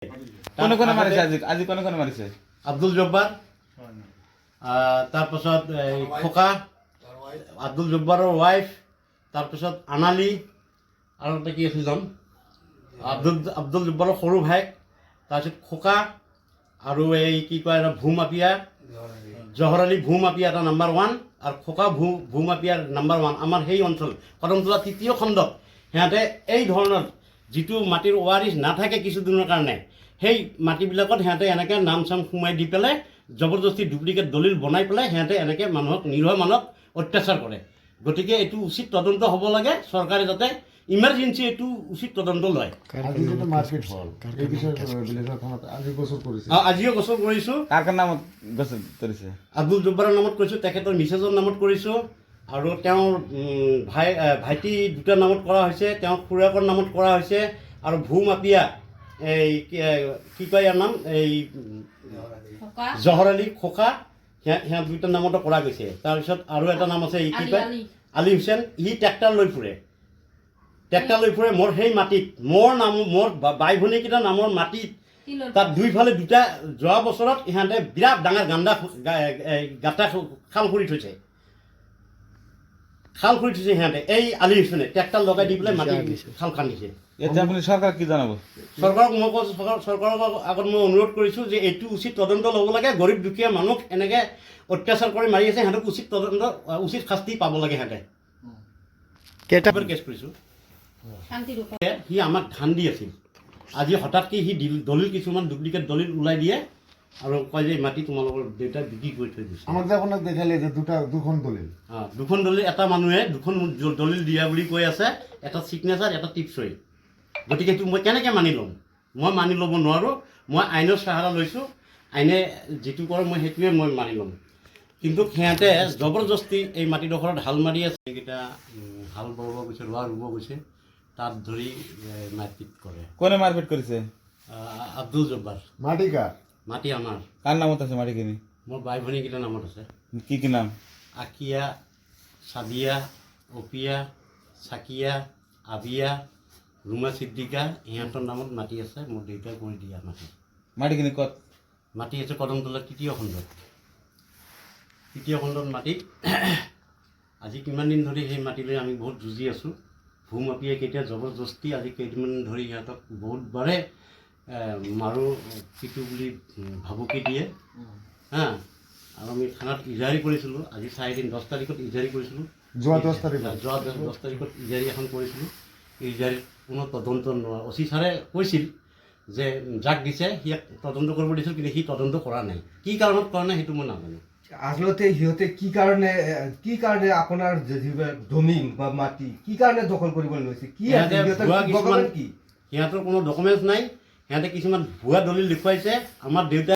কোনে কোনে মাৰিছে আজি কোনে কোনে মাৰিছে? আব্দুল জব্বাৰ, তাৰপাছত খোকা, আব্দুল জব্বাৰৰ ৱাইফ, তাৰপিছত আনালি আৰু এটা কি আছিল নাম আব্দুল জব্বাৰৰ সৰু ভাইক, তাৰপিছত খোকা আৰু এই কি কয় ভূমাপিয়া জহৰ আলী ভূমাপিয়া এটা নাম্বাৰ 1 আৰু খোকা ভূমাপিয়াৰ নাম্বাৰ 1 আমাৰ সেই অঞ্চল কদমতলা তৃতীয় খণ্ডত সিহঁতে এই ধৰণৰ যিটো মাটিৰ ৱাৰিছ নাথাকে কিছুদিনৰ কাৰণে সেই মাটিবিলাকত সিহঁতে এনেকৈ নাম চাম সোমাই দি পেলাই জবৰদস্তি ডুপ্লিকেট দলিল বনাই পেলাই সিহঁতে এনেকৈ মানুহক নিৰহ মানুহক অত্যাচাৰ কৰে। গতিকে এইটো উচিত তদন্ত হ'ব লাগে, চৰকাৰে যাতে ইমাৰ্জেঞ্চি এইটো উচিত তদন্ত লয়। আজিও গোচৰ কৰিছোঁ। কাৰ নামত গোচৰ কৰিছে? আব্দুল জব্বাৰৰ নামত কৰিছোঁ, তেখেতৰ মিছেছৰ নামত কৰিছোঁ আৰু তেওঁৰ ভাইটি দুটাৰ নামত কৰা হৈছে, তেওঁৰ খুৰাকৰ নামত কৰা হৈছে আৰু ভূমাপিয়া এই কি কয় ইয়াৰ নাম এই জহৰ আলী খোকা সিহঁত দুটাৰ নামতো কৰা গৈছে। তাৰপিছত আৰু এটা নাম আছে এই কি কয় আলী হুছেইন, সি ট্ৰেক্টাৰ লৈ ফুৰে মোৰ সেই মাটিত মোৰ বাই ভনীকেইটা নামৰ মাটিত তাত দুইফালে দুটা যোৱা বছৰত ইহঁতে বিৰাট ডাঙৰ গাঁতা খাল কৰি থৈছে সিহঁতে এই আলী হুছেইনে ট্ৰেক্টাৰ লগাই দি পেলাই মাটি খাল খান্দিছে। এতিয়া আপুনি চৰকাৰক কি জনাব? চৰকাৰক মই কৈছোঁ, চৰকাৰৰ আগত মই অনুৰোধ কৰিছোঁ যে এইটো উচিত তদন্ত ল'ব লাগে। গৰীব দুখীয়া মানুহ এনেকৈ অত্যাচাৰ কৰি মাৰি আছে, সিহঁতক উচিত তদন্ত উচিত শাস্তি পাব লাগে। সিহঁতে কেছ কৰিছোঁ। সি আমাক ধান দি আছিল, আজি হঠাৎকে সি দলিল কিছুমান ডুপ্লিকেট দলিল ওলাই দিয়ে আৰু কয় যে মাটি তোমালোকৰ দেউতাই বিক্ৰী কৰি থৈ দিছে। আমাক যে আপোনাক দেখালে যে দুখন দলিল, দুখন দলিল এটা মানুহে দুখন দলিল দিয়া বুলি কৈ আছে, এটা ছিগনেচাৰ এটা টিপচই। গতিকে এইটো মই কেনেকৈ মানি ল'ম? মই মানি ল'ব নোৱাৰোঁ। মই আইনৰ সাহাৰা লৈছোঁ, আইনে যিটো কৰে মই সেইটোৱে মই মানি ল'ম। কিন্তু সিহঁতে জবৰদস্তি এই মাটিডোখৰত হাল মাৰি আছে, এইকেইটা হাল বাব গৈছে, ৰোৱা ৰুব গৈছে, তাত ধৰি মাৰপিট কৰে। কোনে মাৰপিট কৰিছে? আব্দুল জব্বাৰ। মাটি কাৰ? মাটি আমাৰ। কাৰ নামত আছে মাটিখিনি? মোৰ বাই ভনীকেইটাৰ নামত আছে। কি কি নাম? আকিয়া, চাদিয়া, অপিয়া, চাকিয়া, আবিয়া, ৰুমা ছিদ্দিকা, ইহঁতৰ নামত মাটি আছে। মোৰ দেউতাই কৰি দিয়া মাটিখিনি ক'ত? মাটি আছে কদমতলা তৃতীয় খণ্ডত মাটি। আজি কিমান দিন ধৰি সেই মাটি লৈ আমি বহুত যুঁজি আছোঁ। ভূমাপিয়াই কেতিয়া জবৰদস্তি আজি কেইদিনমান ধৰি সিহঁতক বহুতবাৰে মাৰোঁ পিটো বুলি ভাবুকি দিয়ে হা। আৰু আমি থানাত ইজাৰি কৰিছিলোঁ। আজি 4 দিন 10 তাৰিখত ইজাৰি কৰিছিলোঁ। যোৱা 10 তাৰিখত ইজাৰি এখন কৰিছিলোঁ। ইজাৰিত কোনো তদন্ত নোহোৱা অচি ছাৰে কৈছিল যে যাক দিছে সি তদন্ত কৰিব দিছিল, কিন্তু সি তদন্ত কৰা নাই। কি কাৰণত কৰা নাই সেইটো মই নাজানো। আচলতে সিহঁতে কি কাৰণে আপোনাৰ জমিন বা মাটি কি কাৰণে দখল কৰিবলৈ লৈছে? সিহঁতৰ কোনো ডকুমেণ্টছ নাই। সিহঁতে কিছুমান ভুৱা দলিল দেখুৱাইছে। আমাৰ দেউতা